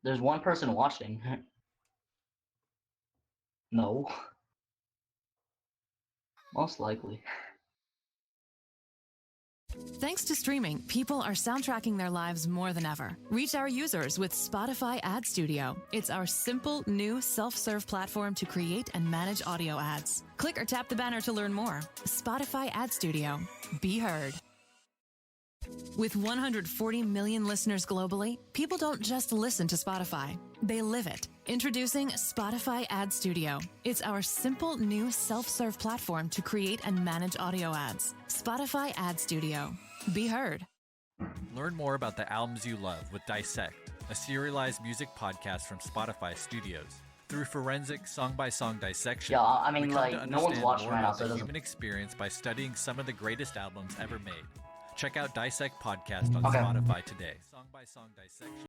There's one person watching. No. Most likely. Thanks to streaming, people are soundtracking their lives more than ever. Reach our users with Spotify Ad Studio. It's our simple, new self-serve platform to create and manage audio ads. Click or tap the banner to learn more. Spotify Ad Studio. Be heard. With 140 million listeners globally, people don't just listen to Spotify, they live it. Introducing Spotify Ad Studio. It's our simple new self-serve platform to create and manage audio ads. Spotify Ad Studio. Be heard. Learn more about the albums you love with Dissect, a serialized music podcast from Spotify Studios. Through forensic song-by-song dissection, Yeah, I mean, we come like, to no one's understand watching more right now, about so it the doesn't... human experience by studying some of the greatest albums ever made. Check out Dissect Podcast on Okay. Spotify today. Song-by-song dissection.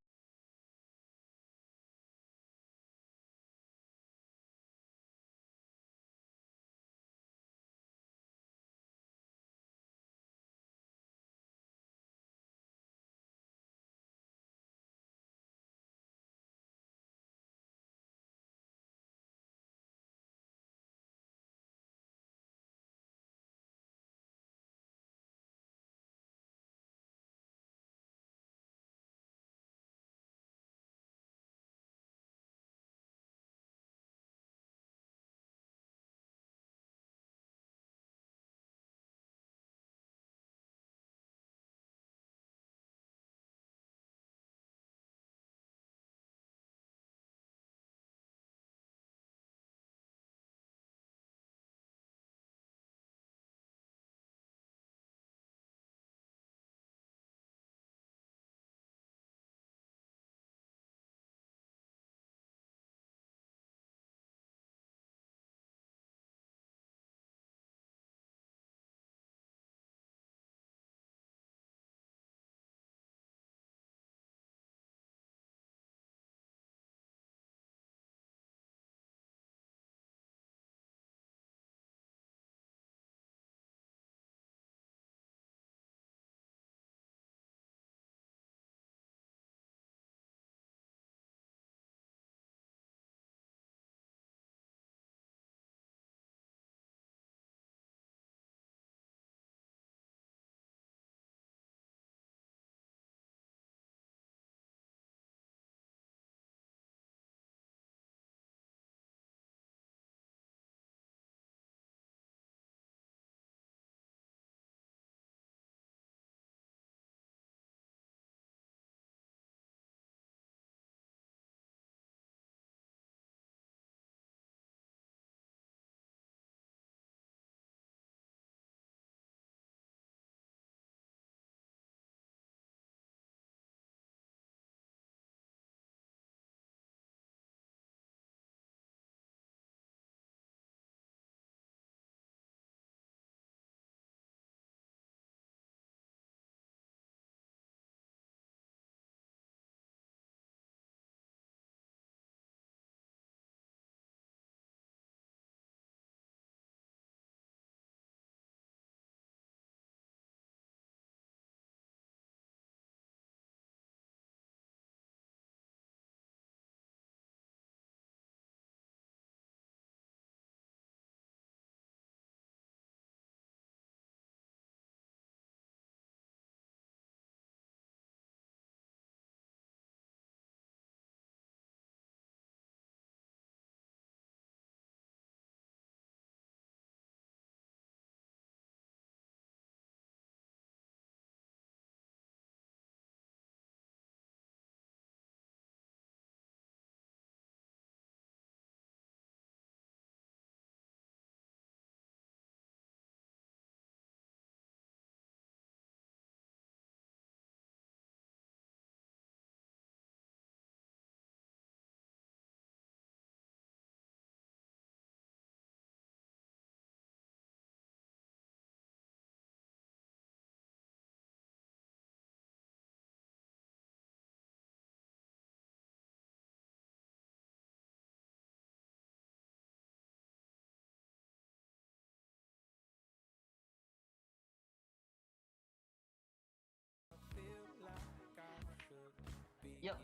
Yep.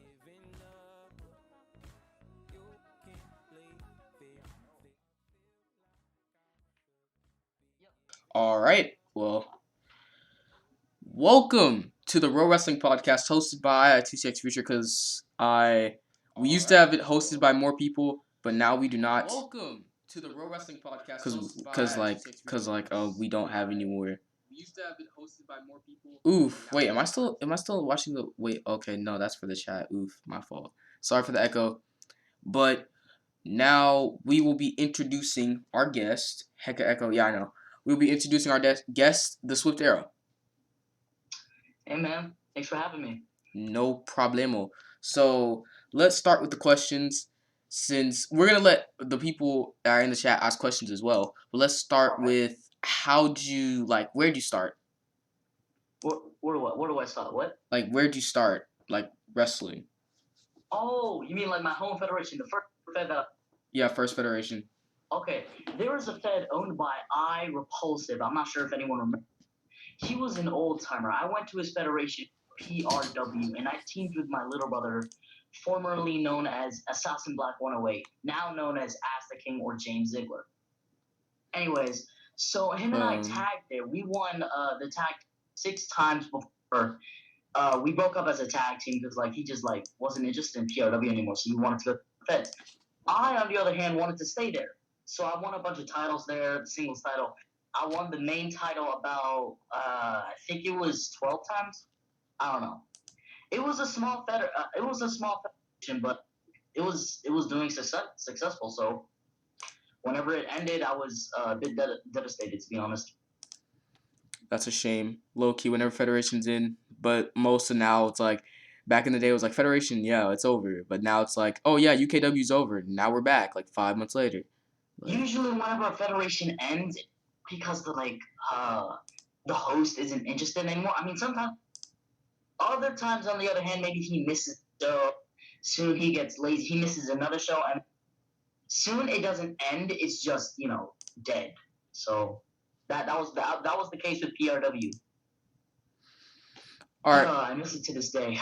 All right. Well, welcome to the Row Wrestling Podcast, hosted by TCX Future. We used to have it hosted by more people, but now we do not. Welcome to the Row Wrestling Podcast, we don't have any more. We used to have it hosted by more people. Oof. Wait, am I still watching the? Wait. Okay, no, that's for the chat. Oof, my fault. Sorry for the echo, but. Now we will be introducing our guest. Hecka Echo, yeah, I know. We'll be introducing our guest, TheSwiftArrow. Hey, man. Thanks for having me. No problemo. So let's start with the questions. Since we're gonna let the people that are in the chat ask questions as well, but let's start with where'd you start? Where do I start? What? Like, where'd you start? Like, wrestling? Oh, you mean like my home federation, the first fed that. Yeah, first federation. Okay, there was a fed owned by Repulsive. I'm not sure if anyone remembers. He was an old timer. I went to his federation, PRW, and I teamed with my little brother, formerly known as Assassin Black 108, now known as Ask the King or James Ziggler. Anyways, so him and I tagged there. We won the tag 6 times before. We broke up as a tag team because he just wasn't interested in PRW anymore, so he wanted to go to the Feds. I, on the other hand, wanted to stay there. So I won a bunch of titles there, the singles title. I won the main title about, I think it was 12 times. I don't know. It was a small federation, but it was doing successful. So whenever it ended, I was a bit devastated, to be honest. That's a shame. Low key, whenever federation's in, but most of now it's like. Back in the day, it was like, Federation, yeah, it's over. But now it's like, oh, yeah, UKW's over. Now we're back, 5 months later. Usually whenever a federation ends, because the host isn't interested anymore. I mean, sometimes, other times, on the other hand, maybe he misses the show. Soon he gets lazy. He misses another show. And soon it doesn't end. It's just, dead. So that was the case with PRW. All right. I miss it to this day.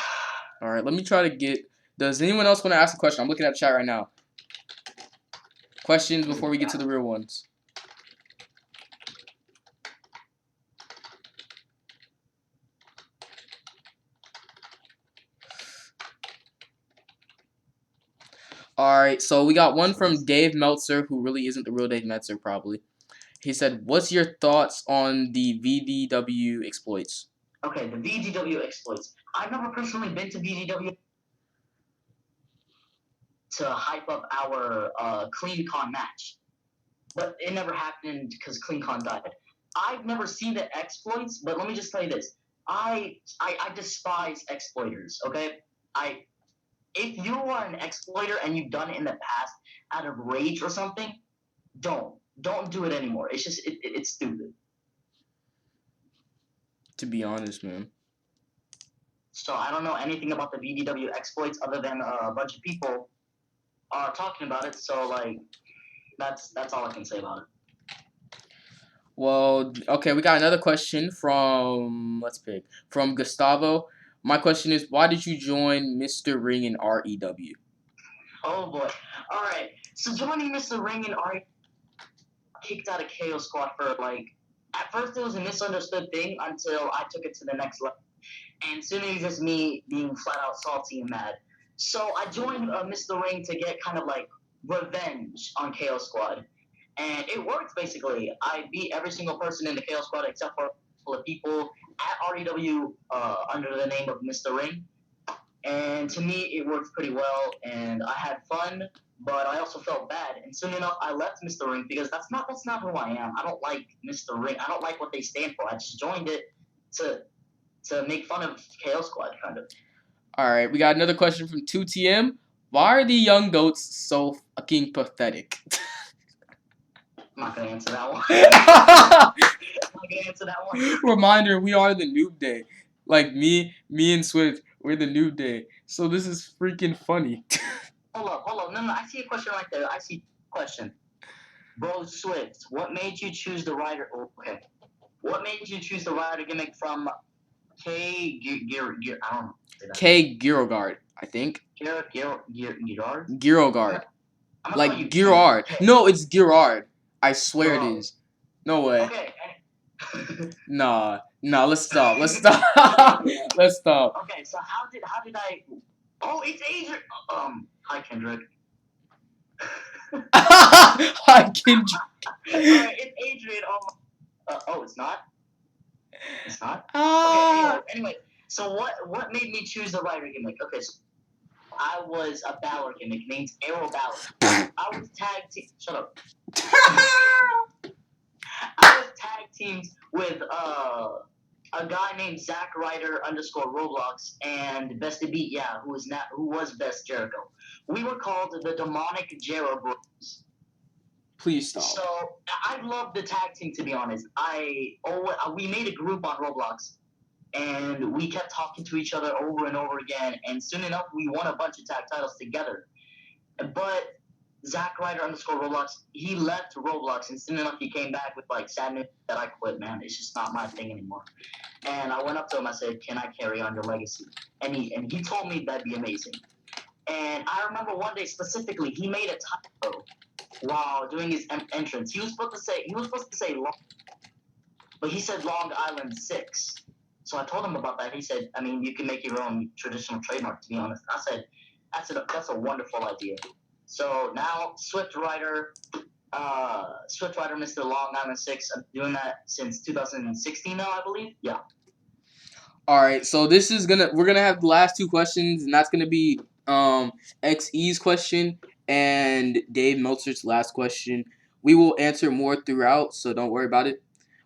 All right, let me try to get... Does anyone else want to ask a question? I'm looking at the chat right now. Questions before we get to the real ones. All right, so we got one from Dave Meltzer, who really isn't the real Dave Meltzer, probably. He said, what's your thoughts on the VDW exploits? Okay, the VDW exploits. I've never personally been to VDW to hype up our CleanCon match, but it never happened because CleanCon died. I've never seen the exploits, but let me just tell you this: I despise exploiters. Okay, if you are an exploiter and you've done it in the past out of rage or something, don't do it anymore. It's just it's stupid. To be honest, man. So I don't know anything about the VDW exploits other than a bunch of people are talking about it. So that's all I can say about it. Well, okay, we got another question from Gustavo. My question is, why did you join Mr. Ring and REW? Oh boy. All right. So joining Mr. Ring and REW, kicked out of KO Squad for at first it was a misunderstood thing until I took it to the next level. And soon it was just me being flat out salty and mad. So I joined Mr. Ring to get kind of revenge on KO Squad. And it worked, basically. I beat every single person in the KO Squad except for a couple of people at REW under the name of Mr. Ring. And to me, it worked pretty well, and I had fun, but I also felt bad. And soon enough, I left Mr. Ring because that's not who I am. I don't like Mr. Ring. I don't like what they stand for. I just joined it to make fun of KO Squad, kind of. All right, we got another question from 2TM. Why are the young goats so fucking pathetic? I'm not gonna answer that one. I'm not gonna answer that one. Reminder: we are the Noob Day. Me and Swift, we're the Noob Day. So this is freaking funny. Hold up. No, I see a question right there. I see a question. Bro, Swift, what made you choose the Ryder? Okay. What made you choose the Ryder gimmick from K. I don't know. K. Girogard, I think. Girard? Girogard. Girard. No, it's Girard. I swear it is. No way. Okay. Nah, let's stop. Let's stop. Let's stop. Okay, so how did I? Oh, it's Adrian. Hi Kendrick. Hi, Kendrick. Alright, it's Adrian. Oh, it's not. It's not. Okay. Anyway. So what made me choose the Ryder gimmick? Okay, so I was a Balor gimmick named Arrow Balor. I was tag team. Shut up. I was tag teamed with a guy named Ryder _ Roblox and Best to Beat, who was Best Jericho. We were called the Demonic Jero Bros. Please stop. So I love the tag team, to be honest. We made a group on Roblox, and we kept talking to each other over and over again. And soon enough, we won a bunch of tag titles together. But Ryder _ Roblox, he left Roblox, and soon enough, he came back with like sadness that I quit. Man, it's just not my thing anymore. And I went up to him. I said, "Can I carry on your legacy?" And he told me that'd be amazing. And I remember one day specifically, he made a typo while doing his entrance. He was supposed to say Long, but he said Long Island 6. So I told him about that. He said, "I mean, you can make your own traditional trademark." To be honest, I said, "That's a wonderful idea." So now Swift Ryder, Mr. Long Island 6. I'm doing that since 2016 now, I believe. Yeah. All right, so we're gonna have the last two questions, and that's gonna be XE's question and Dave Meltzer's last question. We will answer more throughout, so don't worry about it.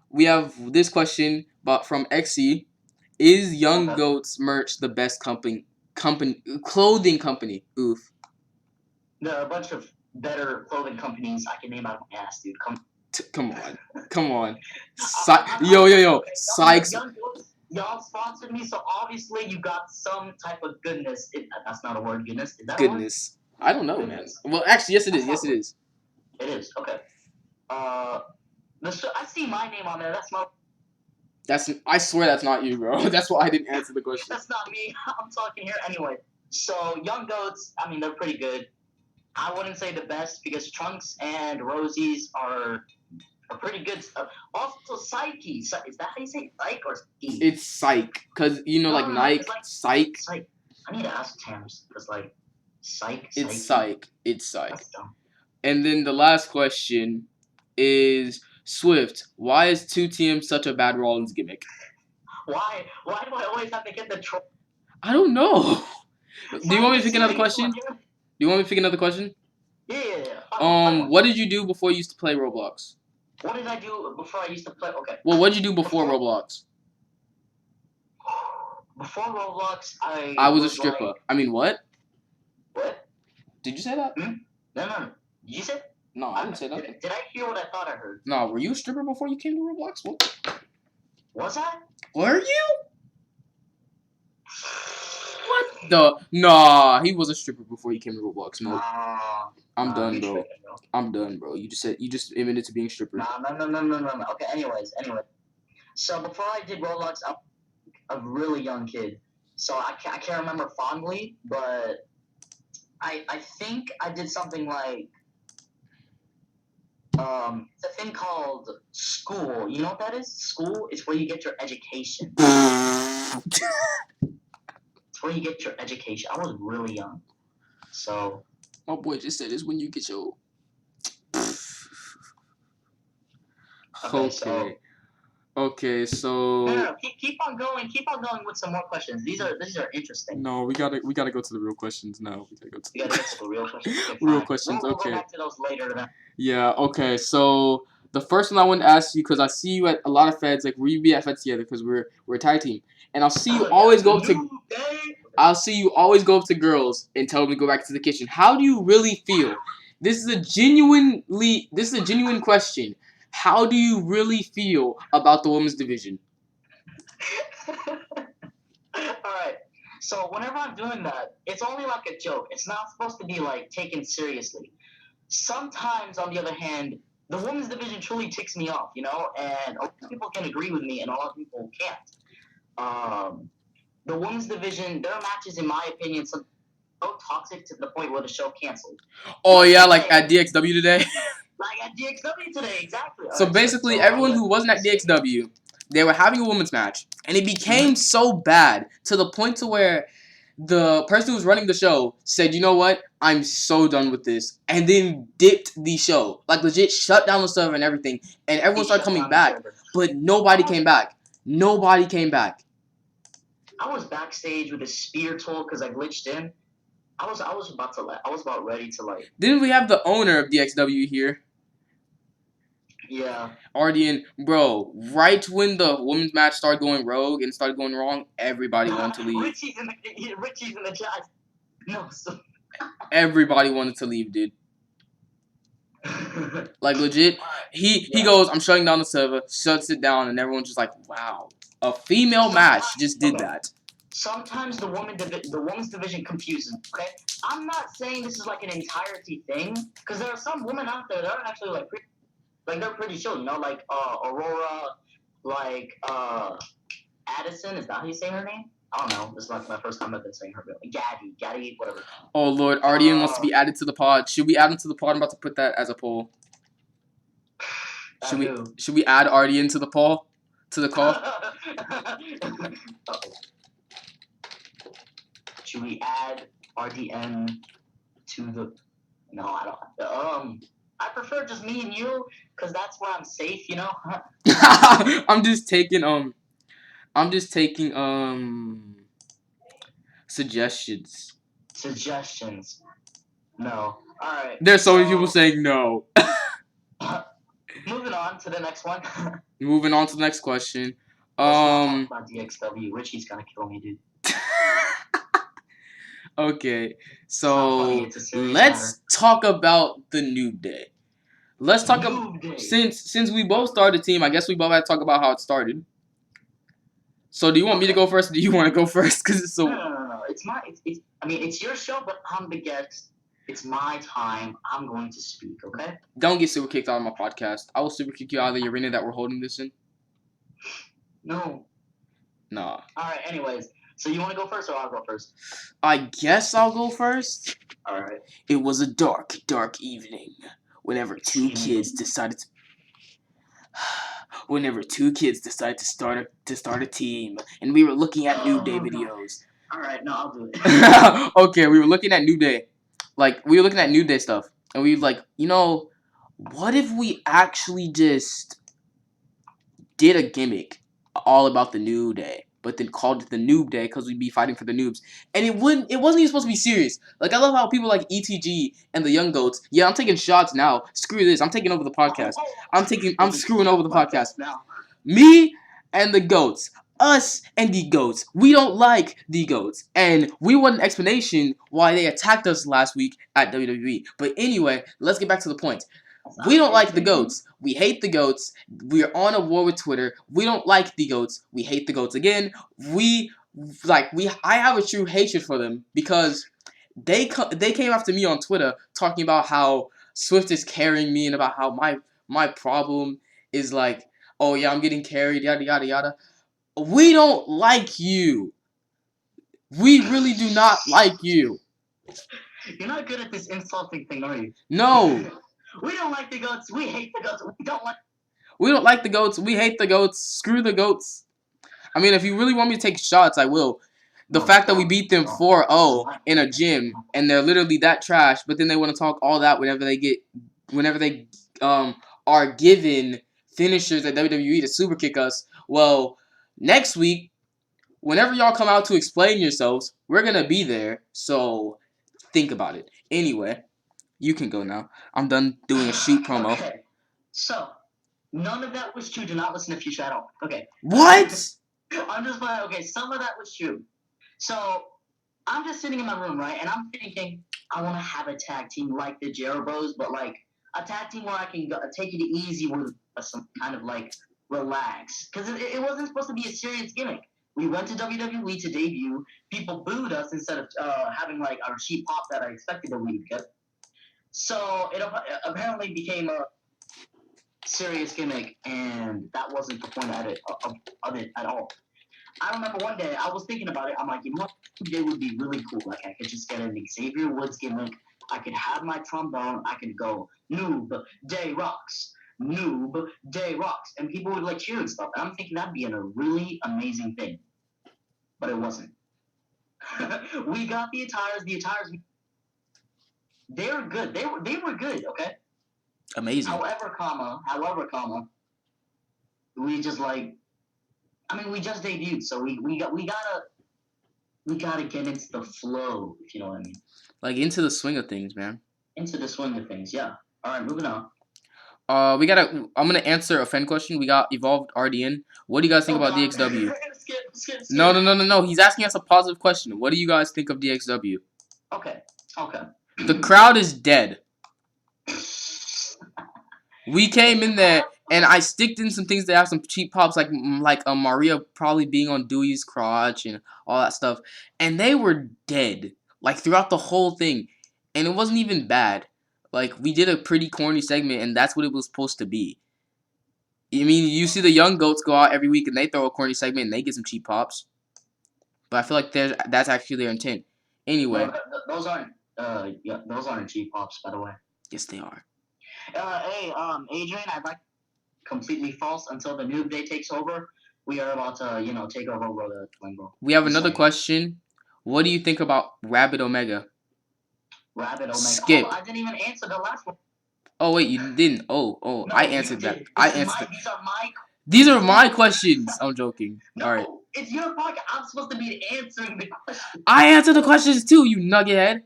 We have this question, but from XE: Is Young Goats merch the best clothing company? Oof. There are a bunch of better clothing companies I can name out of my ass, dude. Come on. Yo. Sykes. Y'all sponsored me, so obviously you got some type of goodness. That's not a word, goodness. Is that goodness? A word? I don't know, man. Well, actually, yes, it is. Yes, it is. It is. Okay. I see my name on there. That's not. I swear that's not you, bro. That's why I didn't answer the question. That's not me. I'm talking here anyway. So Young Goats, I mean, they're pretty good. I wouldn't say the best because Trunks and Rosie's are pretty good. Also, Psyche. Is that how you say it? Psyche or Psyche? It's Psych. Because, like Nike, Psych. Psych. I need to ask Tams because, like, Psych. It's Psych. It's Psych. That's dumb. And then the last question is, Swift, why is 2TM such a bad Rollins gimmick? Why do I always have to get the troll? I don't know. Do you want me to pick another question? Do you want me to pick another question? Yeah. What did you do before you used to play Roblox? What did I do before I used to play? Okay. Well, what did you do before Roblox? Before Roblox, I was a stripper. Like... I mean, what? What? Did you say that? No. Did you say? No, I didn't say nothing. Did I hear what I thought I heard? No, were you a stripper before you came to Roblox? What? Was I? Were you? What the? Nah, he was a stripper before he came to Roblox. No. I'm done, bro. I'm done, bro. You just admitted to being a stripper. No. Okay, anyway. So before I did Roblox, I'm a really young kid. So I can't remember fondly, but I think I did something like it's a thing called school. You know what that is? School is where you get your education. It's where you get your education. I was really young. So my boy just said it's when you get your Okay, so no, keep on going with some more questions. These are interesting. No, we gotta go to the real questions now. We gotta go to the real questions. Okay, real questions. We'll okay. Go back to those later then. Yeah. Okay. So the first one I want to ask you, because I see you at a lot of feds, like we be at feds together because we're a tag team, and I'll see you always go up to. I'll see you always go up to girls and tell them to go back to the kitchen. How do you really feel? This is a genuine question. How do you really feel about the women's division? Alright, so whenever I'm doing that, it's only like a joke. It's not supposed to be like taken seriously. Sometimes, on the other hand, the women's division truly ticks me off, and a lot of people can agree with me and a lot of people can't. The women's division, their matches, in my opinion, so toxic to the point where the show canceled. Oh yeah, like at DXW today? Like at DXW today, exactly. So basically, everyone who wasn't at DXW, they were having a women's match, and it became so bad to the point to where the person who was running the show said, "You know what? I'm so done with this," and then dipped the show, like legit shut down the server and everything, and everyone started coming back, but nobody came back. Nobody came back. I was backstage with a spear tool because I glitched in. I was about ready to like. Didn't we have the owner of DXW here? Yeah. Ardian, bro, right when the women's match started going rogue and started going wrong, everybody wanted to leave. Richie's in the chat. No, so. Everybody wanted to leave, dude. Like legit, he goes, "I'm shutting down the server," shuts it down, and everyone's just like, "Wow, a female match just did that." Sometimes the women's division confuses. Okay, I'm not saying this is like an entirety thing, because there are some women out there that are actually like, they're pretty chill. You know, like Aurora, like Addison. Is that how you say her name? I don't know. This is like my first time I've been saying her name. Gaddy, whatever. Oh Lord, Ardian wants to be added to the pod. Should we add him to the pod? I'm about to put that as a poll. Should we add Ardian to the poll? To the call? Should we add RDN to the? No, I don't. I prefer just me and you, cause that's where I'm safe. You know. I'm just taking suggestions. Suggestions. No. All right. There's so many people saying no. Moving on to the next one. Moving on to the next question. Let's not talk about DXW. Richie's gonna kill me, dude. Okay, so let's talk about the Noob Day. Let's talk about since we both started the team. I guess we both had to talk about how it started. So do you want me to go first? Or do you want to go first? Because it's so. No. It's your show, but I'm the guest. It's my time. I'm going to speak. Okay. Don't get super kicked out of my podcast. I will super kick you out of the arena that we're holding this in. No. Nah. All right. Anyways, so you want to go first, or I'll go first? I guess I'll go first. All right. It was a dark, dark evening. Whenever two kids decided to start a team, and we were looking at Noob Day videos. All right, no, I'll do it. Okay, we were looking at Noob Day, we were looking at Noob Day stuff, and we were like, what if we actually just did a gimmick all about the Noob Day, but then called it the Noob Day because we'd be fighting for the noobs, and it wasn't even supposed to be serious. Like, I love how people like ETG and the Young Goats. Yeah, I'm taking shots now. Screw this. I'm taking over the podcast. I'm screwing over the podcast now. Me and the Goats. Us and the Goats. We don't like the Goats. And we want an explanation why they attacked us last week at WWE. But anyway, let's get back to the point. We don't like the Goats. We hate the Goats. We're on a war with Twitter. We don't like the Goats. We hate the Goats again. I have a true hatred for them because they came after me on Twitter talking about how Swift is carrying me and about how my problem is like, oh yeah, I'm getting carried, yada yada yada. We don't like you. We really do not like you. You're not good at this insulting thing, are you? No. We don't like the Goats. We hate the Goats. We don't like the Goats. We hate the Goats. Screw the Goats. I mean, if you really want me to take shots, I will. The fact that we beat them 4-0 in a gym, and they're literally that trash, but then they want to talk all that whenever they are given finishers at WWE to super kick us. Well, next week, whenever y'all come out to explain yourselves, we're gonna be there. So think about it. Anyway, you can go now. I'm done doing a shoot promo. Okay. So, none of that was true. Do not listen to Future at all. Okay. What? I'm just playing. Okay, some of that was true. So, I'm just sitting in my room, right? And I'm thinking, I want to have a tag team like the Jarrah Bros, but like a tag team where I can take it easy with some kind of like relax. Because it wasn't supposed to be a serious gimmick. We went to WWE to debut. People booed us instead of having like our cheap pop that I expected that we would get. So it apparently became a serious gimmick, and that wasn't the point of it at all. I remember one day I was thinking about it. I'm like, you know what? It would be really cool. Like I could just get an Xavier Woods gimmick. I could have my trombone. I could go Noob Day Rocks, Noob Day Rocks, and people would like cheer and stuff. And I'm thinking that'd be a really amazing thing, but it wasn't. We got the attires. The attires, they were good. They were good. Okay. Amazing. However, we just like. I mean, we just debuted, so we gotta get into the flow, if you know what I mean. Like into the swing of things, man. Into the swing of things, yeah. All right, moving on. I'm gonna answer a fan question. We got Evolved RDN. What do you guys think about DXW? Skip. No. He's asking us a positive question. What do you guys think of DXW? Okay. The crowd is dead. We came in there and I sticked in some things that have some cheap pops, like Maria probably being on Dewey's crotch and all that stuff, and they were dead like throughout the whole thing, and it wasn't even bad. Like we did a pretty corny segment, and that's what it was supposed to be. I mean, you see the Young Goats go out every week and they throw a corny segment and they get some cheap pops, but I feel like that's actually their intent. Anyway, no, those aren't cheap pops, by the way. Yes, they are. Hey, Adrian, I'd like completely false until the Noob Day takes over. We are about to, take over the Limbo. We have another question. What do you think about Rabbit Omega? Rabbit Omega. Skip. Oh, I didn't even answer the last one. Oh wait, you didn't. Oh, no, I answered that. These are my questions. I'm joking. No, all right. It's your podcast. I'm supposed to be answering the questions. I answered the questions too, you nuggethead.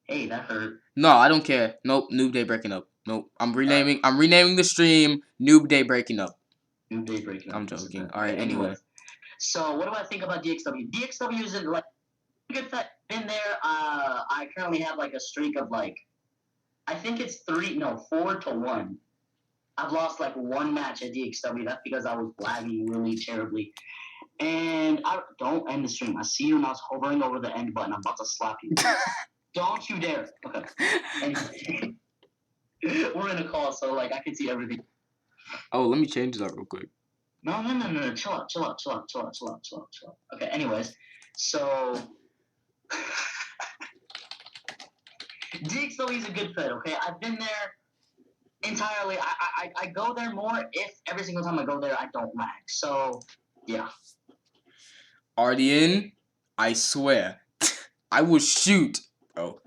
Hey, that hurt. No, I don't care. Nope, Noob Day breaking up. Nope, I'm renaming the stream Noob Day breaking up. Noob Day breaking up. I'm joking. All right, anyway. So what do I think about DXW? DXW is like good fit in there. I currently have like a streak of like, I think it's 4-1. I've lost like one match at DXW. That's because I was lagging really terribly. And I don't end the stream. I see you now hovering over the end button. I'm about to slap you. Don't you dare. Okay. Anyway. We're in a call, so like I can see everything. Oh, let me change that real quick. No. Chill out. Okay, anyways. So DXW is a good fit, okay? I've been there entirely. I go there more if every single time I go there I don't lag. So yeah. RDN, I swear, I will shoot, bro.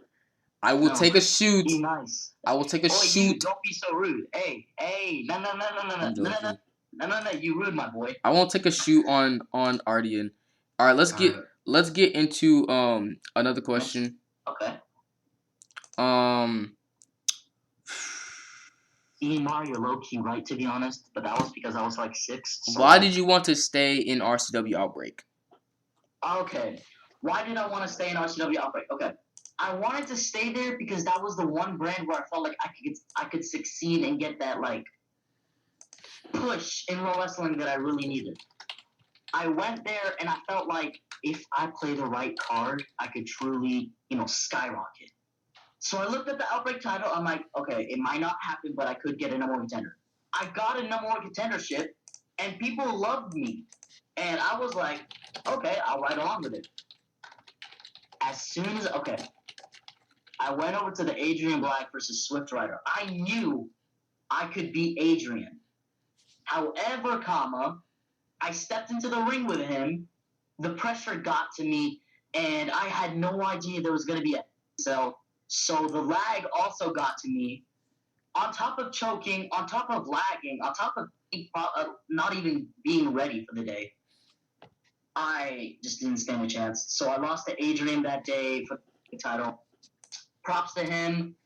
I will take a shoot. Be nice. I will take a shoot. Don't be so rude. Hey, no. You rude, my boy. I won't take a shoot on RDN. All right, let's get into another question. Okay. Mar, you're low key right, to be honest, but that was because I was like 6. So why did you want to stay in RCW Outbreak? Okay. Why did I want to stay in RCW Outbreak? Okay. I wanted to stay there because that was the one brand where I felt like I could succeed and get that like push in pro wrestling that I really needed. I went there and I felt like if I play the right card, I could truly, skyrocket. So I looked at the Outbreak title. I'm like, okay, it might not happen, but I could get a number 1 contender. I got a number 1 contendership, and people loved me. And I was like, okay, I'll ride along with it. As soon as, I went over to the Adrian Black versus Swift Ryder. I knew I could beat Adrian. However, I stepped into the ring with him. The pressure got to me, and I had no idea there was going to be a sell. So the lag also got to me. On top of choking, on top of lagging, on top of not even being ready for the day, I just didn't stand a chance. So I lost to Adrian that day for the title. Props to him.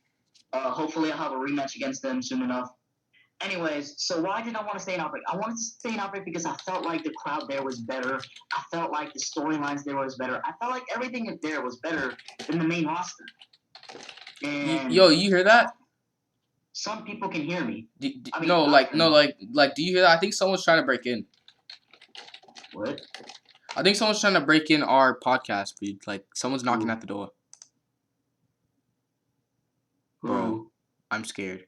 Hopefully I'll have a rematch against him soon enough. Anyways, so why did I want to stay in Outbreak? I wanted to stay in Outbreak because I felt like the crowd there was better. I felt like the storylines there was better. I felt like everything there was better than the main roster. And yo, you hear that? Some people can hear me. Do you hear that? I think someone's trying to break in. What? I think someone's trying to break in our podcast feed. Like, someone's knocking at the door. Bro, I'm scared.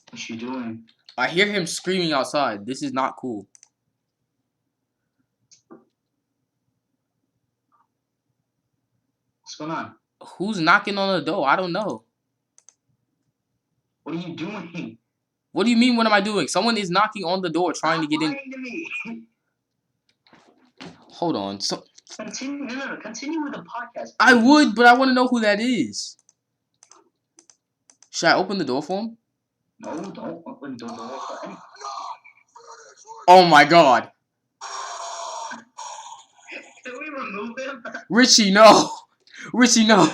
What's she doing? I hear him screaming outside. This is not cool. going on? Who's knocking on the door? I don't know. What are you doing? What do you mean, what am I doing? Someone is knocking on the door trying to get in. To me. Hold on. So Continue with the podcast. Please. I would, but I want to know who that is. Should I open the door for him? No, don't open the door for anyone. Oh my god. Can we remove him? Richie, no. Richie, no.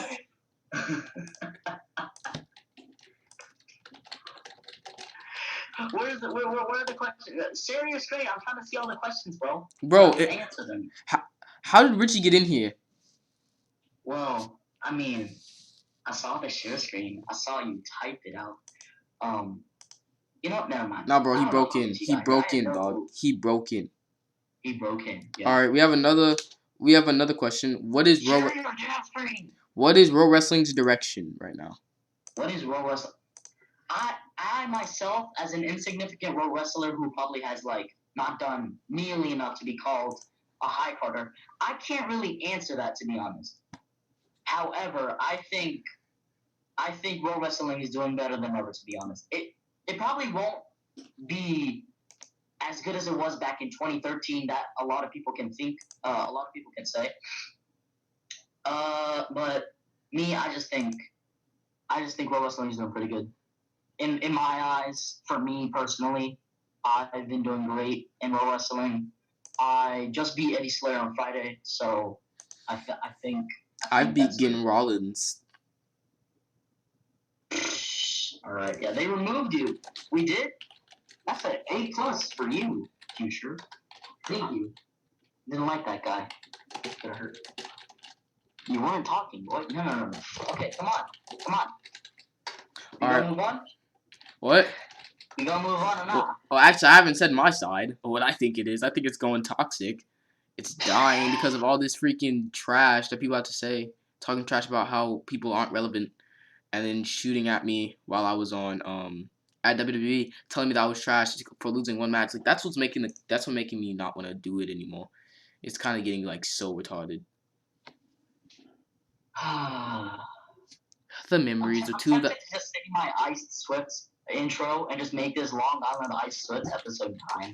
Where are the questions? Serious straight. I'm trying to see all the questions, bro. Bro, answer them. How did Richie get in here? Well, I mean, I saw the share screen. I saw you type it out. You know, never mind. Nah, bro, he broke in. He broke in, dog. He broke in. He broke in. Yeah. All right, we have another question. What is RoWrestling's direction right now? What is RoWrestling? I myself, as an insignificant Row Wrestler who probably has not done nearly enough to be called a high carder, I can't really answer that, to be honest. However, I think Row Wrestling is doing better than ever, to be honest. It probably won't be as good as it was back in 2013. That a lot of people can think, a lot of people can say. But me, I just think Row Wrestling is doing pretty good. In my eyes, for me personally, I've been doing great in Row Wrestling. I just beat Eddie Slayer on Friday, so I think I beat Gin Rollins. All right, yeah, they removed you. We did. That's an A+ for you, Future. Thank you. Didn't like that guy. It's gonna hurt. You weren't talking, boy. No. Okay, come on. You gonna move on? What? You gonna move on or not? Well, actually, I haven't said my side of what I think it is. I think it's going toxic. It's dying because of all this freaking trash that people have to say. Talking trash about how people aren't relevant. And then shooting at me while I was on at WWE, telling me that I was trash for losing one match. That's what's making me not want to do it anymore. It's kind of getting so retarded. The memories of two. I'm tempted to just say my Iced Swift intro and just make this Long Island Iced Swift episode 9.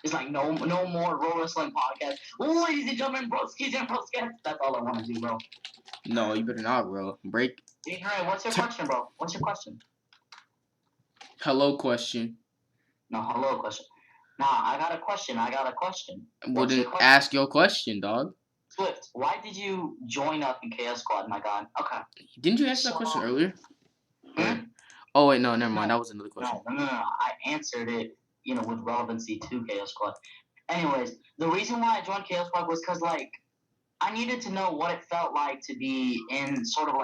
It's no more Row Wrestling Podcast. Ladies and gentlemen, broskies and broskets. That's all I want to do, bro. No, you better not, bro. Break. Adrian, what's your question, bro? What's your question? Hello question. No, hello question. Nah, I got a question. Well, then ask your question, dog. Swift, why did you join up in Chaos Squad, my god? Okay. Didn't you answer that question earlier? Oh, wait, no, never mind. That was another question. No. I answered it, with relevancy to Chaos Squad. Anyways, the reason why I joined Chaos Squad was because, I needed to know what it felt like to be in sort of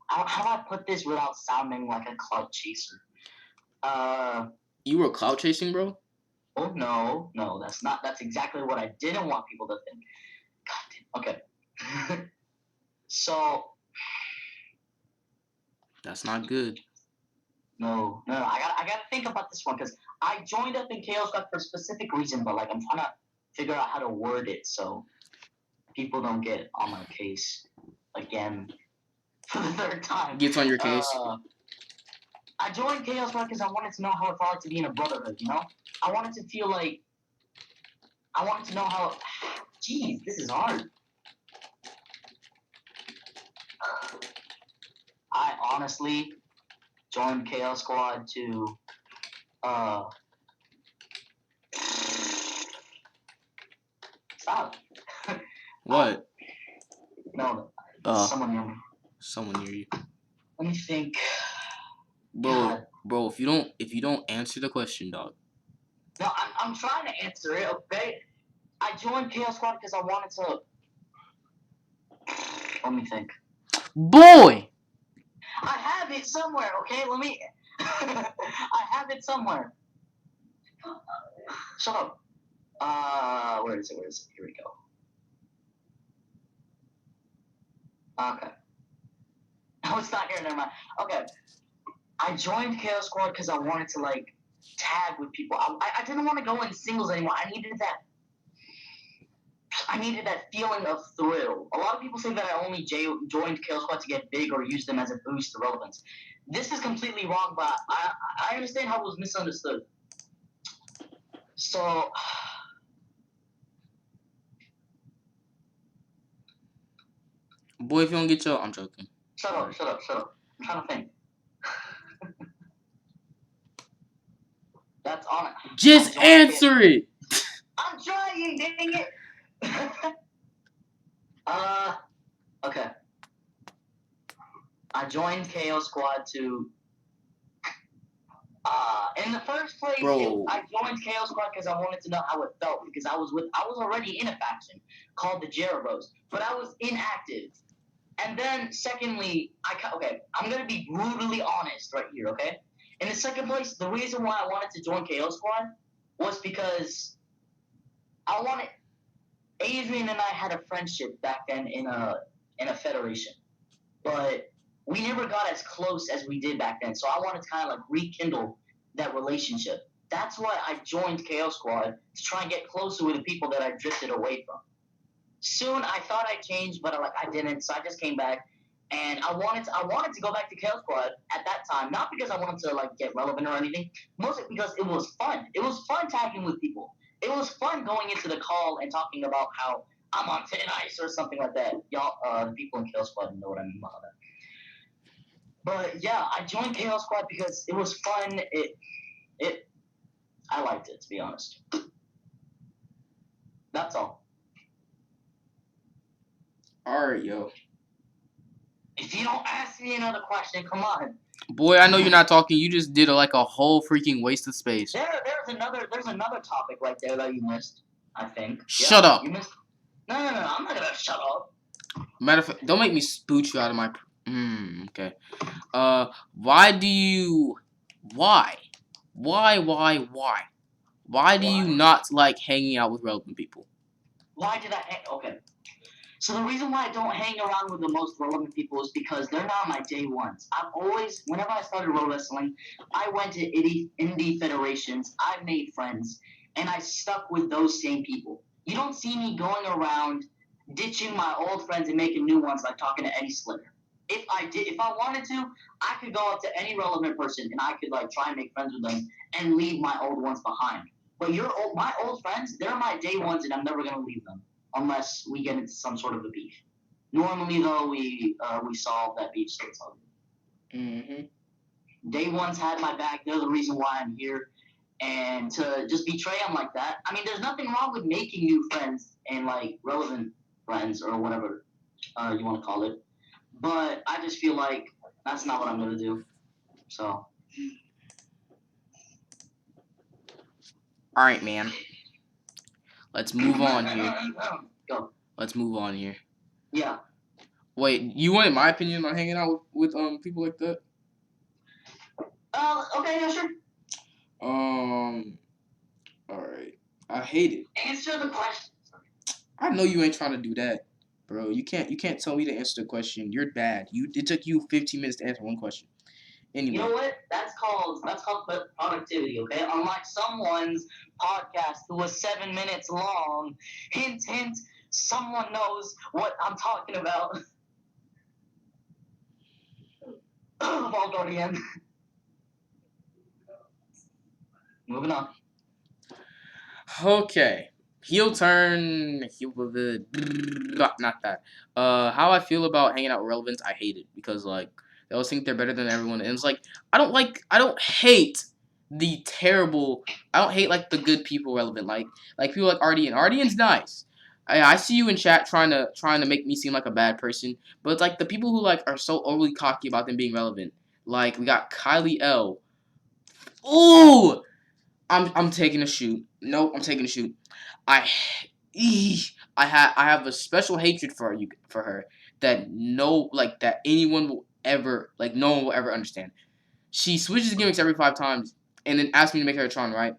how do I put this without sounding like a clout chaser? You were clout chasing, bro? Oh, no, that's exactly what I didn't want people to think. God damn. Okay. So. That's not good. No. I gotta think about this one because I joined up in Chaos Squad for a specific reason, but I'm trying to figure out how to word it so people don't get on my case again for the third time. Gets on your case. I joined Chaos Squad because I wanted to know how it felt like to be in a brotherhood. I wanted to feel like. I wanted to know how. Jeez, this is hard. I honestly joined Chaos Squad to stop. What? No. Someone near you. Let me think. Bro, if you don't answer the question, dog. No, I'm trying to answer it, okay? I joined Chaos Squad because I wanted to. Let me think. Boy! I have it somewhere, okay? Let me. I have it somewhere. Shut up. Where is it? Here we go. Okay. No, it's not here. Never mind. Okay. I joined Chaos Squad because I wanted to tag with people. I didn't want to go in singles anymore. I I needed that feeling of thrill. A lot of people say that I only joined Chaos Squad to get big or use them as a boost to relevance. This is completely wrong, but I understand how it was misunderstood. So, boy, if you don't get your, I'm joking. Shut up. I'm trying to think. That's on it. Just answer it. I'm trying, dang it. Okay. I joined KO Squad to. In the first place, I joined KO Squad because I wanted to know how it felt because I was already in a faction called the Jerabos, but I was inactive. And then, secondly, I'm gonna be brutally honest right here, okay? In the second place, the reason why I wanted to join KO Squad was because Adrian and I had a friendship back then in a federation, but we never got as close as we did back then. So I wanted to kind of like rekindle that relationship. That's why I joined KO Squad to try and get closer with the people that I drifted away from. Soon I thought I changed, but I didn't. So I just came back, and I wanted to go back to KO Squad at that time, not because I wanted to like get relevant or anything, mostly because it was fun. It was fun tagging with people. It was fun going into the call and talking about how I'm on thin ice or something like that. Y'all, the people in KO Squad know what I mean by that. But yeah, I joined KO Squad because it was fun. I liked it, to be honest. That's all. Alright, yo. If you don't ask me another question, come on. Boy, I know you're not talking. You just did a whole freaking waste of space. There's another topic right there that you missed, I think. Shut up. You missed. No. I'm not gonna shut up. Matter of fact, don't make me spoot you out of my. Okay. Why do you not like hanging out with relevant people? Why did I? Okay. So the reason why I don't hang around with the most relevant people is because they're not my day ones. Whenever I started Row Wrestling, I went to indie federations, I made friends, and I stuck with those same people. You don't see me going around ditching my old friends and making new ones like talking to Eddie Slitter. If I wanted to, I could go up to any relevant person and I could like try and make friends with them and leave my old ones behind. But my old friends, they're my day ones and I'm never gonna leave them unless we get into some sort of a beef. Normally though, we solve that beef, so it's all good. Mm-hmm. Day ones had my back. They're the reason why I'm here. And to just betray them like that, I mean, there's nothing wrong with making new friends and like relevant friends or whatever you want to call it. But I just feel like that's not what I'm gonna do. So. All right, man. Let's move on here. Go. Let's move on here. Yeah. Wait, you wanted my opinion on hanging out with people like that? Okay, yeah, sure. All right. I hate it. Answer the question. I know you ain't trying to do that, bro. You can't tell me to answer the question. You're bad. It took you 15 minutes to answer one question. Anyway. You know what? That's called productivity, okay? Unlike someone's podcast who was 7 minutes long. Hint, hint. Someone knows what I'm talking about. Valgordian. Moving on. Okay. Heel turn. Not that. How I feel about hanging out with relevance, I hate it because like they always think they're better than everyone, and it's like I don't hate the terrible. I don't hate like the good people relevant, like people like Ardian. Ardian's nice. I see you in chat trying to make me seem like a bad person, but it's like the people who like are so overly cocky about them being relevant. Like we got Kylie L. Ooh, I'm taking a shoot. Nope, I'm taking a shoot. I have a special hatred for her that anyone will ever no one will ever understand. She switches gimmicks every 5 times and then asks me to make her a Tron, right?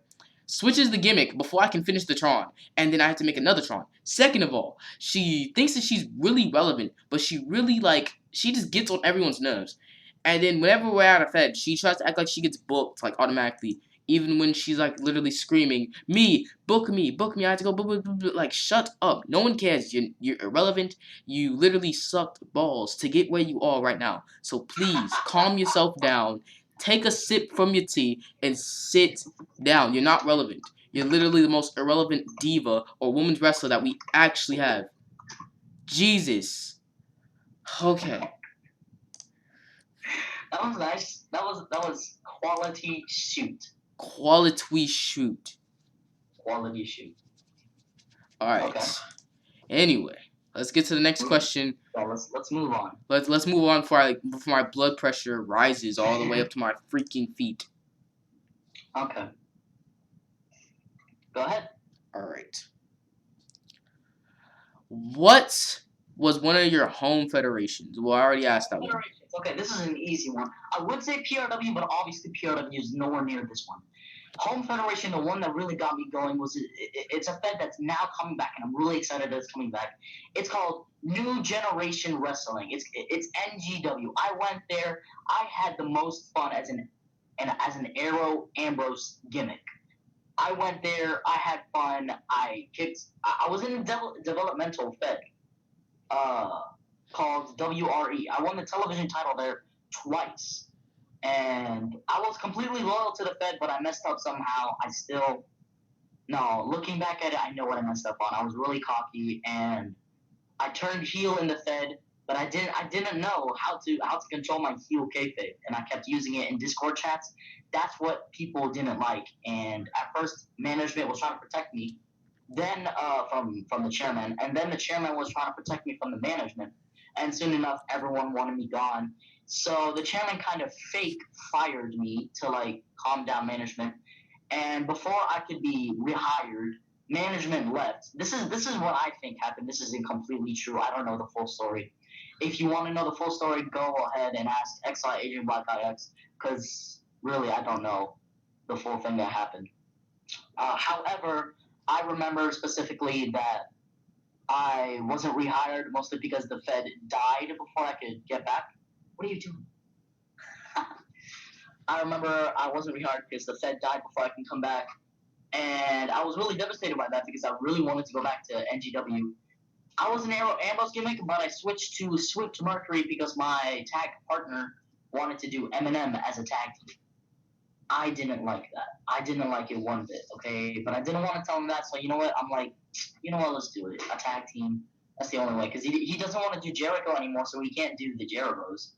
Switches the gimmick before I can finish the Tron, and then I have to make another Tron. Second of all, she thinks that she's really relevant, but she really she just gets on everyone's nerves. And then whenever we're out of Fed, she tries to act like she gets booked automatically. even when she's like literally screaming, book me, I have to go, like shut up. No one cares. You're irrelevant. You literally sucked balls to get where you are right now. So please calm yourself down. Take a sip from your tea and sit down. You're not relevant. You're literally the most irrelevant diva or women's wrestler that we actually have. Jesus. Okay. That was nice. That was quality shoot. Quality shoot. Quality shoot. Alright. Okay. Anyway, let's get to the next question. Yeah, let's move on. Let's move on before my blood pressure rises all the way up to my freaking feet. Okay. Go ahead. Alright. What was one of your home federations? Well, I already asked that one. Okay, this is an easy one. I would say PRW, but obviously PRW is nowhere near this one. Home Federation, the one that really got me going was it's a fed that's now coming back, and I'm really excited that it's coming back. It's called New Generation Wrestling. It's NGW. I went there. I had the most fun as an Arrow Ambrose gimmick. I went there. I had fun. I was in a developmental fed called WRE. I won the television title there twice. And I was completely loyal to the Fed, but I messed up somehow. Looking back at it, I know what I messed up on. I was really cocky, and I turned heel in the Fed, but I didn't know how to control my heel kayfabe, and I kept using it in Discord chats. That's what people didn't like. And at first, management was trying to protect me, then from the chairman, and then the chairman was trying to protect me from the management. And soon enough, everyone wanted me gone. So the chairman kind of fake fired me to like calm down management. And before I could be rehired, management left. This is what I think happened. This isn't completely true. I don't know the full story. If you want to know the full story, go ahead and ask XI Agent Black IX, because really I don't know the full thing that happened. However, I remember specifically that I wasn't rehired, mostly because the Fed died before I could get back. What are you doing? I remember I wasn't rehired because the Fed died before I can come back. And I was really devastated by that because I really wanted to go back to NGW. I was an Arrow Ambrose gimmick, but I switched to Swift Mercury because my tag partner wanted to do Eminem as a tag team. I didn't like that. I didn't like it one bit, okay? But I didn't want to tell him that, so you know what? I'm like, you know what? Let's do it. A tag team. That's the only way. Because he doesn't want to do Jericho anymore, so he can't do the Jerichos.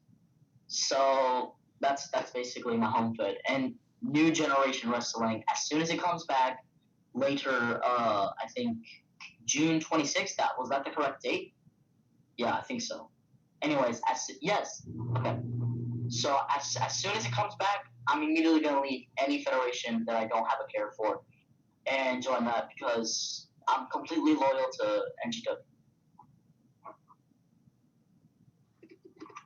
So that's basically my home fed. And New Generation Wrestling, as soon as it comes back, later, I think June 26th, was that the correct date? Yeah, I think so. Anyways, yes. Okay. So as soon as it comes back, I'm immediately going to leave any federation that I don't have a care for and join that because I'm completely loyal to NGW.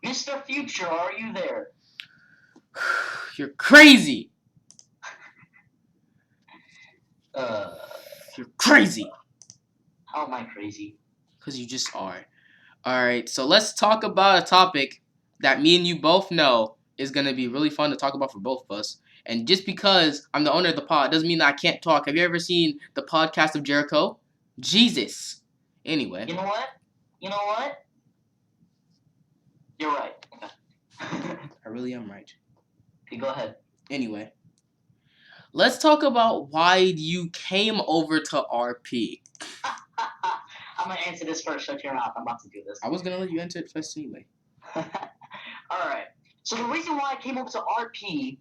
Mr. Future, are you there? You're crazy. You're crazy. How am I crazy? Because you just are. Alright, so let's talk about a topic that me and you both know is going to be really fun to talk about for both of us. And just because I'm the owner of the pod doesn't mean that I can't talk. Have you ever seen the podcast of Jericho? Jesus. Anyway. You know what? You're right. Okay. I really am right. Okay, go ahead. Anyway. Let's talk about why you came over to RP. I'm going to answer this first. Shut your mouth. I'm about to do this. I was going to let you answer it first anyway. Alright. So the reason why I came over to RP,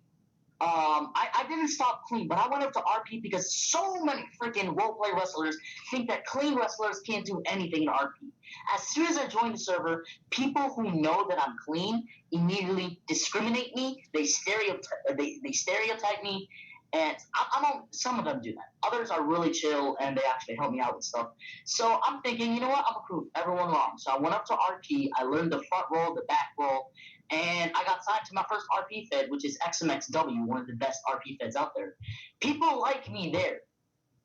I didn't stop clean, but I went up to RP because so many freaking roleplay wrestlers think that clean wrestlers can't do anything in RP. As soon as I joined the server, people who know that I'm clean immediately discriminate me. They stereotype me. And some of them do that. Others are really chill, and they actually help me out with stuff. So I'm thinking, you know what? I'm going to prove everyone wrong. So I went up to RP. I learned the front roll, the back roll, and I got signed to my first RP fed, which is XMXW, one of the best RP feds out there. People like me there.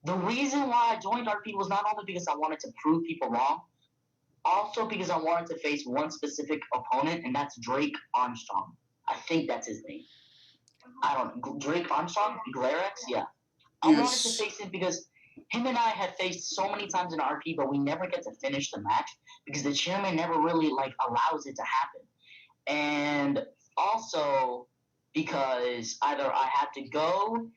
The reason why I joined RP was not only because I wanted to prove people wrong, also because I wanted to face one specific opponent, and that's Drake Armstrong. I think that's his name. I don't know, Drake Armstrong, Glarex, yeah. I wanted to face him because him and I had faced so many times in RP, but we never get to finish the match because the chairman never really allows it to happen. And also because either I had to go,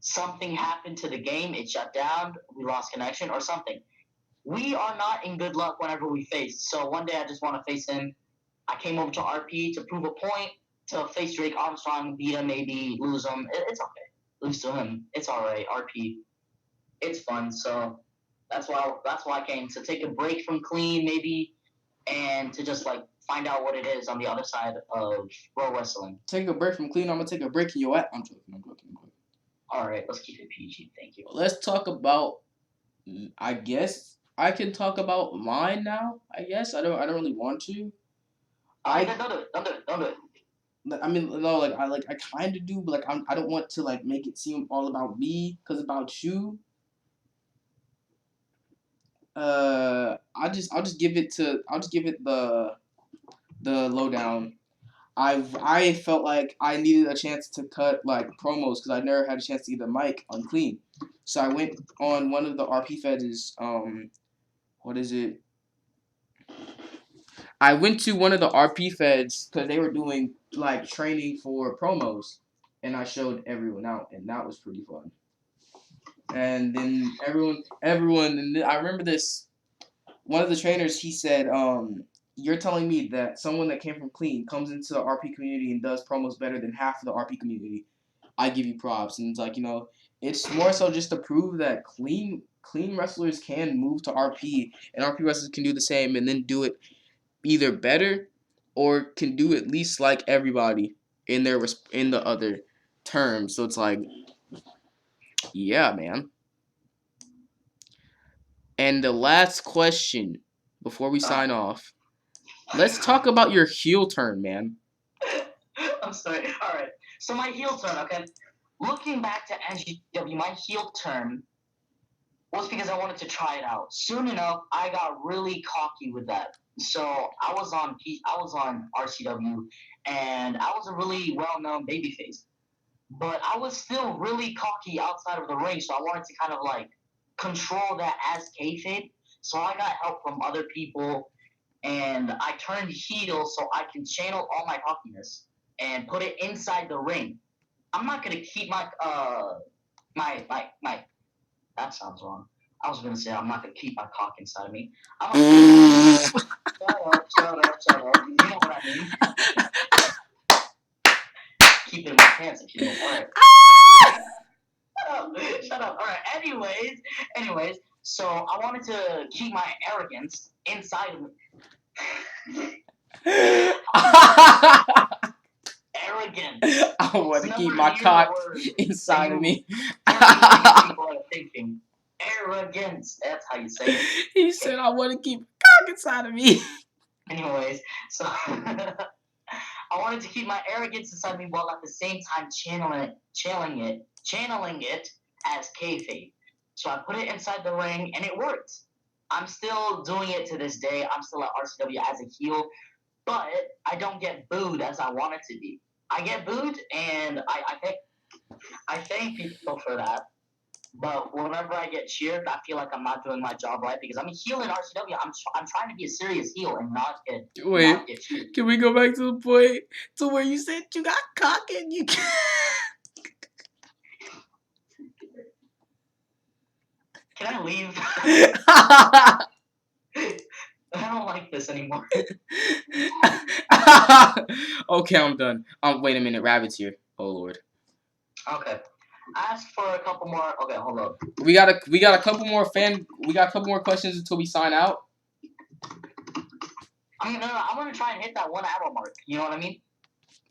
something happened to the game, it shut down, we lost connection, or something. We are not in good luck whenever we face. So one day I just want to face him. I came over to RP to prove a point, to face Drake Armstrong, beat him, maybe lose him. It's okay. Lose to him. It's all right. RP. It's fun. So that's why I came to take a break from clean, maybe, and to just find out what it is on the other side of pro wrestling. Take a break from clean. I'm gonna take a break in your ass. I'm joking. All right, let's keep it PG. Thank you. Let's talk about. I guess I can talk about mine now. I guess I don't really want to. Don't do it. I mean, no, I kind of do, but I don't want to make it seem all about me, cause about you. I'll just give it the lowdown. I felt like I needed a chance to cut promos because I never had a chance to get the mic on clean. So I went on one of the RP feds. What is it? I went to one of the RP feds because they were doing training for promos, and I showed everyone out, and that was pretty fun. And then everyone, and I remember this. One of the trainers, he said, "You're telling me that someone that came from clean comes into the RP community and does promos better than half of the RP community? I give you props." And it's it's more so just to prove that clean wrestlers can move to RP, and RP wrestlers can do the same, and then do it either better or can do at least like everybody in the other terms. So it's yeah, man. And the last question before we sign off, let's talk about your heel turn, man. I'm sorry. All right. So my heel turn, okay? Looking back to NGW, my heel turn was because I wanted to try it out. Soon enough, I got really cocky with that. So I was on RCW, and I was a really well-known babyface. But I was still really cocky outside of the ring, so I wanted to kind of control that as kayfabe. So I got help from other people, and I turned heel so I can channel all my cockiness and put it inside the ring. I'm not gonna keep my that sounds wrong. I was gonna say I'm not gonna keep my cock inside of me. Shut up. You know what I mean? Keep it in my pants if you don't. All right. Shut up. All right. Anyways. So I wanted to keep my arrogance inside of me. Arrogance. I want to keep my cock inside of me. People are thinking. Arrogance. That's how you say it. He said, "I want to keep cock inside of me." Anyways, so I wanted to keep my arrogance inside me while at the same time channeling it as kayfabe. So I put it inside the ring, and it worked. I'm still doing it to this day. I'm still at RCW as a heel, but I don't get booed as I want it to be. I get booed, and I thank people for that. But whenever I get cheered, I feel like I'm not doing my job right because I'm a heel in RCW. I'm trying to be a serious heel and not get cheered. Can we go back to the point to where you said you got cock and you? Can I leave? I don't like this anymore. Okay, I'm done. Wait a minute, Rabbit's here. Oh Lord. Okay. Ask for a couple more. Okay, hold up. We got a couple more questions until we sign out. I'm gonna try and hit that 1 hour mark. You know what I mean?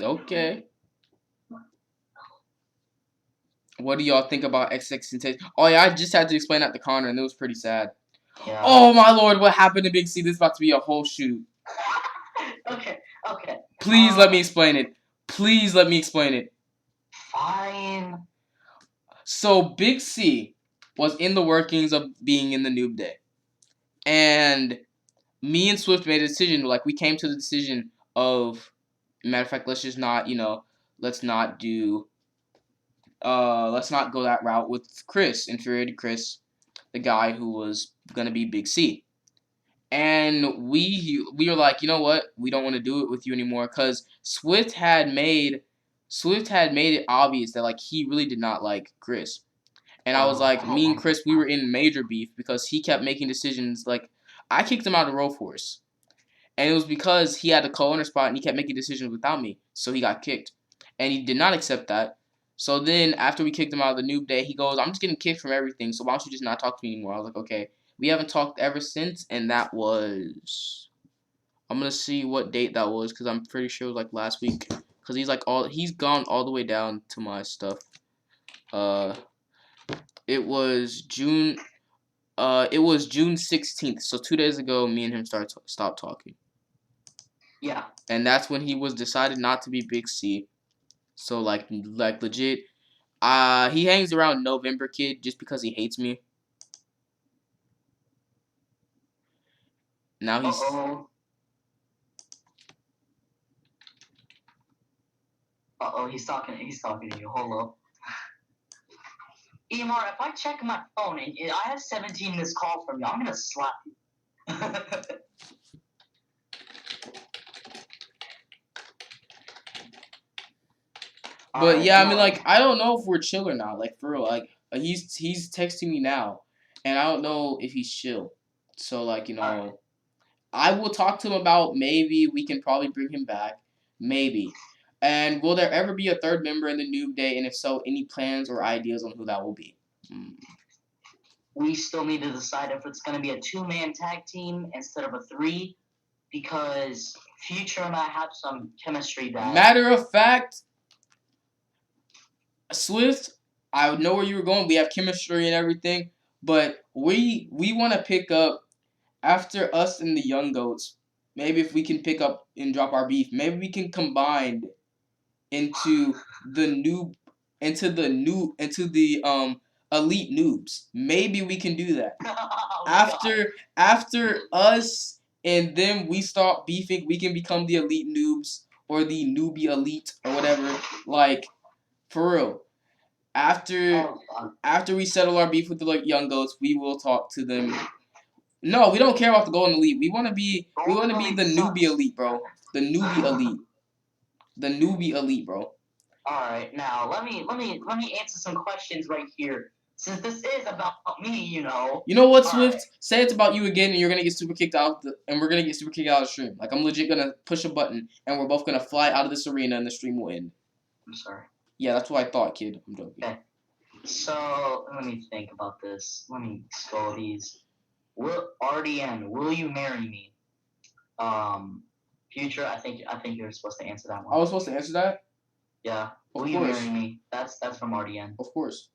Okay. What do y'all think about XXXTentacion? Oh yeah, I just had to explain that to Connor, and it was pretty sad. Yeah. Oh my Lord, what happened to Big C? This is about to be a whole shoot. Okay. Please let me explain it. Fine. So Big C was in the workings of being in the Noob Day. And me and Swift made a decision. We came to the decision of, matter of fact, let's just not, let's not go that route with Chris, infuriated Chris, the guy who was gonna be Big C. And we were like, you know what? We don't want to do it with you anymore because Swift had made it obvious that like he really did not like Chris. And I was like, me and Chris, we were in major beef because he kept making decisions. Like, I kicked him out of Row Force, and it was because he had a co-owner spot and he kept making decisions without me, so he got kicked, and he did not accept that. So then after we kicked him out of the noob day, he goes, I'm just getting kicked from everything, so why don't you just not talk to me anymore? I was like, okay. We haven't talked ever since, and that was, I'm gonna see what date that was because I'm pretty sure it was like last week. Cause he's gone all the way down to my stuff. It was June 16th. So 2 days ago, me and him stopped talking. Yeah. And that's when he was decided not to be Big C. So like legit, he hangs around November Kid just because he hates me. Now he's. He's talking to you. Hold up. EMR, if I check my phone and I have 17 missed calls from you, I'm gonna slap you. But yeah, I mean, like, I don't know if we're chill or not. Like, for real, like, he's texting me now, and I don't know if he's chill. So, like, you know, I will talk to him about maybe we can probably bring him back, maybe. And will there ever be a third member in the Noob Day? And if so, any plans or ideas on who that will be? We still need to decide if it's going to be a 2-man tag team instead of a 3, because Future and I have some chemistry that... Matter of fact, Swift, I know where you were going. We have chemistry and everything, but we want to pick up after us and the Young Goats. Maybe if we can pick up and drop our beef, maybe we can combine into the elite noobs. Maybe we can do that. After us and them we start beefing, we can become the elite noobs or the newbie elite or whatever. Like, for real. After we settle our beef with the Young Goats, we will talk to them. No, we don't care about the Golden Elite. We want to be the newbie elite, bro. The newbie elite. The newbie elite, bro. All right, now let me answer some questions right here. Since this is about me, you know. You know what, Swift? Right. Say it's about you again, and you're gonna get super kicked out, and we're gonna get super kicked out of the stream. Like, I'm legit gonna push a button, and we're both gonna fly out of this arena, and the stream will end. I'm sorry. Yeah, that's what I thought, kid. I'm joking. Okay. So let me think about this. Let me scroll these. RDN, will you marry me? Future, I think you're supposed to answer that one. I was supposed to answer that? Yeah. Will you marry me? That's from RDN. Of course.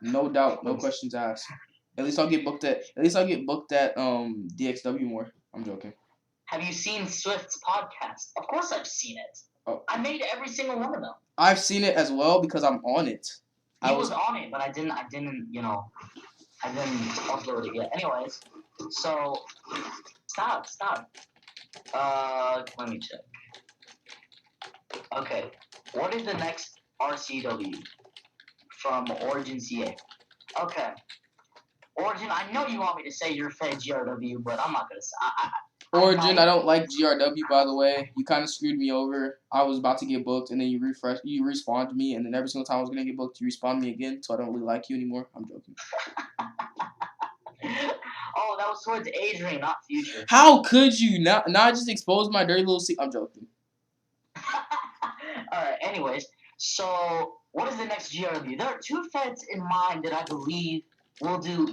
No doubt. No questions asked. At least I'll get booked at DXW more. I'm joking. Have you seen Swift's podcast? Of course I've seen it. Oh. I made every single one of them. I've seen it as well because I'm on it. I was on it, but I didn't upload it yet. Anyways, so stop. Let me check. Okay, what is the next RCW from Origin CA? Okay, Origin, I know you want me to say you're fed GRW, but I'm not gonna say. Origin, I don't like GRW, by the way. You kind of screwed me over. I was about to get booked, and then you respawned me, and then every single time I was going to get booked, you respawned me again, so I don't really like you anymore. I'm joking. Oh, that was towards Adrian, not Future. How could you not just expose my dirty little secret? I'm joking. Alright, anyways, so what is the next GRW? There are 2 feds in mind that I believe they will do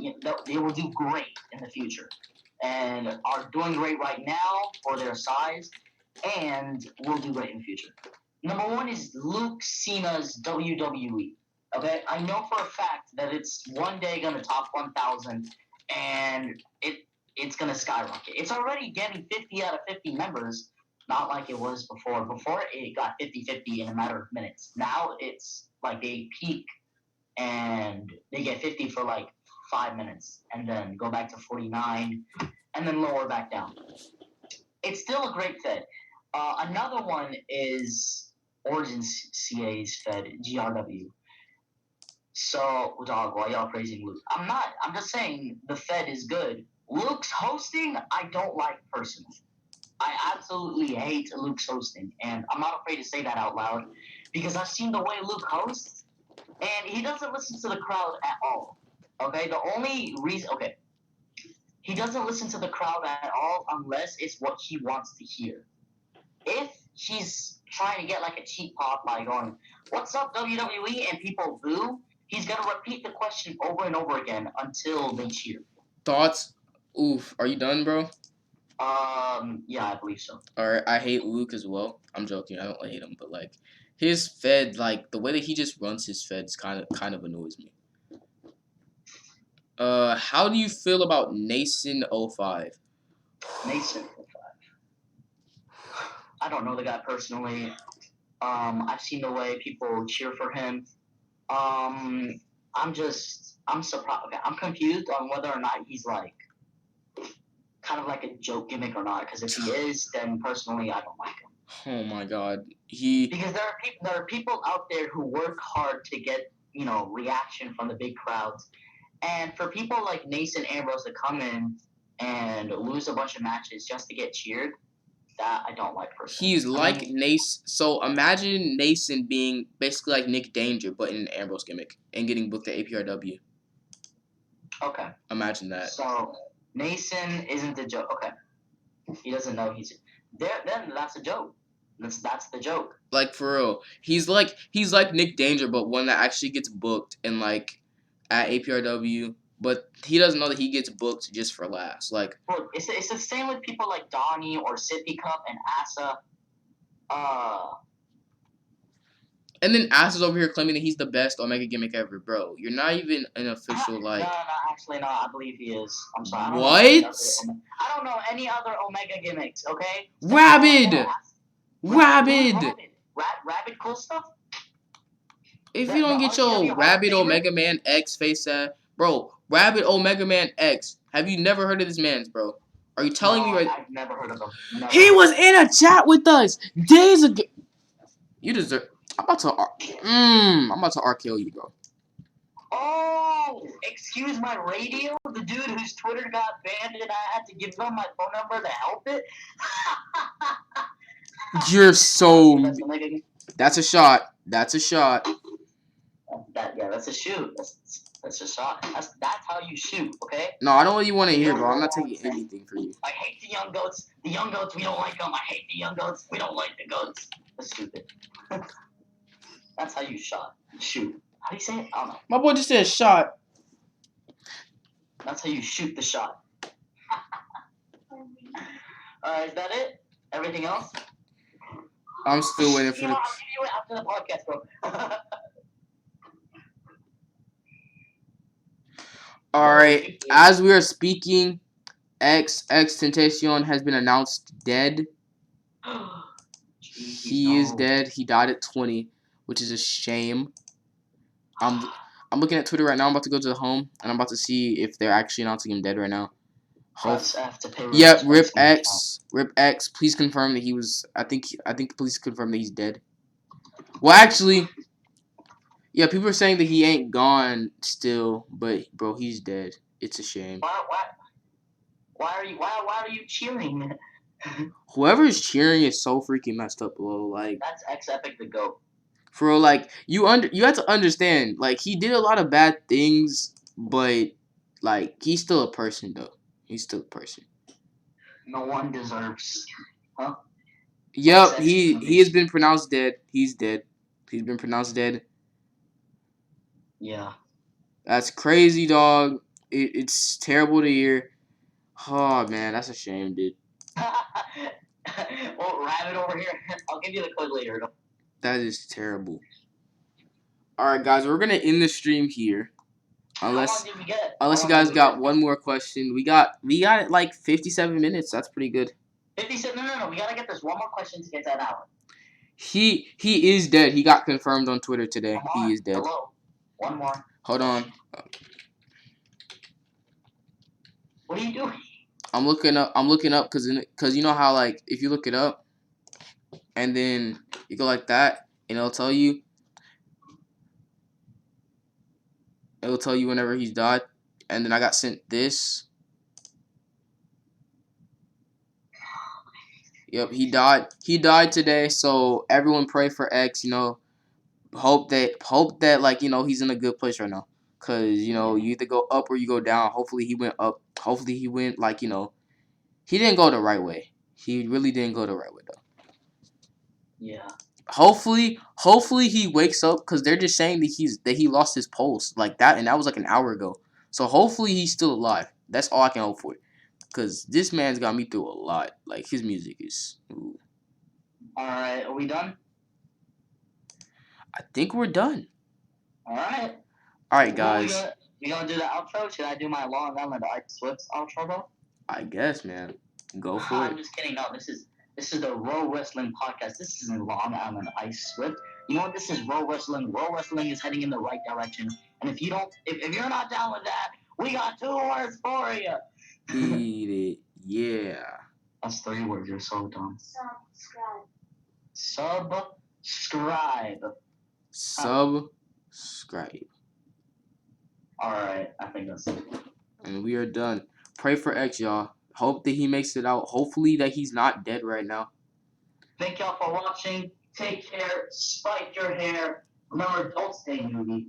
great in the future. And are doing great right now for their size, and will do great in the future. Number 1 is Luke Cena's WWE. Okay, I know for a fact that it's one day gonna top 1,000, and it's gonna skyrocket. It's already getting 50 out of 50 members, not like it was before. Before it got 50-50 in a matter of minutes. Now it's like they peak and they get 50 for like 5 minutes, and then go back to 49, and then lower back down. It's still a great fit. Another one is Origin CA's Fed, GRW. So, dog, why y'all praising Luke? I'm not. I'm just saying the Fed is good. Luke's hosting, I don't like personally. I absolutely hate Luke's hosting, and I'm not afraid to say that out loud because I've seen the way Luke hosts, and he doesn't listen to the crowd at all. Okay, the only reason, he doesn't listen to the crowd at all unless it's what he wants to hear. If he's trying to get like a cheap pop by going, "What's up, WWE?" and people boo, he's gonna repeat the question over and over again until they cheer. Thoughts? Oof. Are you done, bro? Yeah, I believe so. Alright, I hate Luke as well. I'm joking. I don't hate him, but like his Fed, like the way that he just runs his Feds, kind of annoys me. How do you feel about Nason 05? Nason 05. I don't know the guy personally. I've seen the way people cheer for him. I'm surprised. Okay, I'm confused on whether or not he's like kind of like a joke gimmick or not. Because if he is, then personally, I don't like him. Oh my God, because there are people out there who work hard to get reaction from the big crowds, and for people like Nason Ambrose to come in and lose a bunch of matches just to get cheered, that I don't like personally. He's like Nason. So imagine Nason being basically like Nick Danger, but in an Ambrose gimmick and getting booked at APRW. Okay. Imagine that. So Nason isn't the joke. Okay. He doesn't know he's there. Then that's a joke. That's the joke. Like for real, he's like Nick Danger, but one that actually gets booked and like at APRW. But he doesn't know that he gets booked just for laughs. Like, look, it's the same with people like Donnie or Sippy Cup and Asa. And then Asa's over here claiming that he's the best Omega gimmick ever, bro. You're not even an official like. No, actually, no. I believe he is. I'm sorry. I don't know any other Omega gimmicks. Okay. Rabid. Rabid cool stuff. If you don't get your Rabid Omega Man X face at, bro, Rabid Omega Man X. Have you never heard of this man's, bro? Are you telling me right? I've never heard of him. He was in a chat with us days ago. You deserve. I'm about to RKO you, bro. Oh, excuse my radio? The dude whose Twitter got banned and I had to give him my phone number to help it? You're so... That's a shot. That's a shot. That's a shoot. That's a shot. That's how you shoot, okay? No, I don't really want to hear, bro. I'm not taking anything for you. I hate the Young Goats. The Young Goats, we don't like them. I hate the Young Goats. We don't like the Goats. That's stupid. That's how you shoot. How do you say it? I don't know. My boy just said shot. That's how you shoot the shot. Is that it? Everything else? I'm still waiting for I'll give you it after the podcast, bro. Alright, as we are speaking, X-Tentacion has been announced dead. He is dead. He died at 20, which is a shame. I'm looking at Twitter right now. I'm about to go to the home, and I'm about to see if they're actually announcing him dead right now. Yep, Rip X. Please confirm that he was. I think. Please confirm that he's dead. Well, actually, yeah, people are saying that he ain't gone still, but bro, he's dead. It's a shame. Why are you cheering? Whoever is cheering is so freaking messed up, bro. Like that's X Epic the GOAT. For real, like you have to understand, like he did a lot of bad things, but like he's still a person though. He's still a person. No one deserves, huh? Yep, he has been pronounced dead. He's dead. He's been pronounced dead. Yeah. That's crazy, dog. It's terrible to hear. Oh man, that's a shame, dude. Well, Rabbit over here. I'll give you the code later. That is terrible. Alright, guys, we're gonna end the stream here. Unless you guys got one more question. We got it like 57 minutes. That's pretty good. 57? No. We gotta get this one more question to get that out. He is dead. He got confirmed on Twitter today. He is dead. Hello. One more. Hold on. What are you doing? I'm looking up because you know how like if you look it up and then you go like that, and it'll tell you whenever he's died. And then I got sent this. Yep, he died. He died today. So everyone pray for X. You know, hope that like he's in a good place right now. Cause you either go up or you go down. Hopefully he went up. Hopefully he went like he didn't go the right way. He really didn't go the right way though. Yeah. Hopefully he wakes up because they're just saying that he lost his pulse like that, and that was like an hour ago. So hopefully he's still alive. That's all I can hope for. Cause this man's got me through a lot. Like his music is. Ooh. All right, are we done? I think we're done. All right. All right, guys. We gonna do the outro? Should I do my Long Island Ice Swift's outro though? I guess, man. Go for it. I'm just kidding. No, this is the Row Wrestling Podcast. This isn't Long Island Ice Swift. You know what? This is Row Wrestling. Row Wrestling is heading in the right direction. And if you're not down with that, we got 2 words for you. Eat it. Yeah. That's 3 words. You're so dumb. Subscribe. Subscribe. Alright, I think that's it. And we are done. Pray for X, y'all. Hope that he makes it out. Hopefully that he's not dead right now. Thank y'all for watching. Take care. Spike your hair. Remember, don't stay newbie.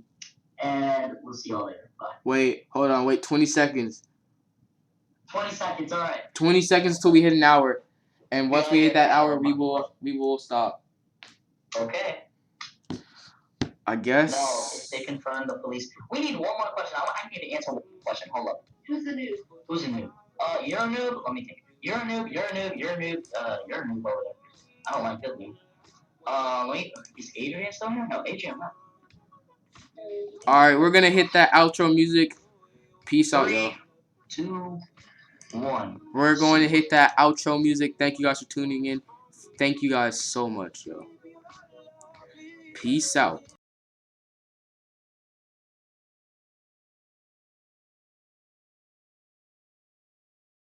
And we'll see y'all later. Bye. Wait, hold on. Wait, 20 seconds. 20 seconds, alright. 20 seconds till we hit an hour. And once we hit that hour, we will stop. Okay. I guess. No, if they confirm the police. We need one more question. I need to answer one question. Hold up. Who's a noob? You're a noob? Let me think. You're a noob. You're a noob over there. I don't like that noob. Wait. Is Adrian still here? No, Adrian left. Alright, we're gonna hit that outro music. Peace out, y'all. 3, 2, 1. We're going to hit that outro music. Thank you guys for tuning in. Thank you guys so much, yo. Peace out.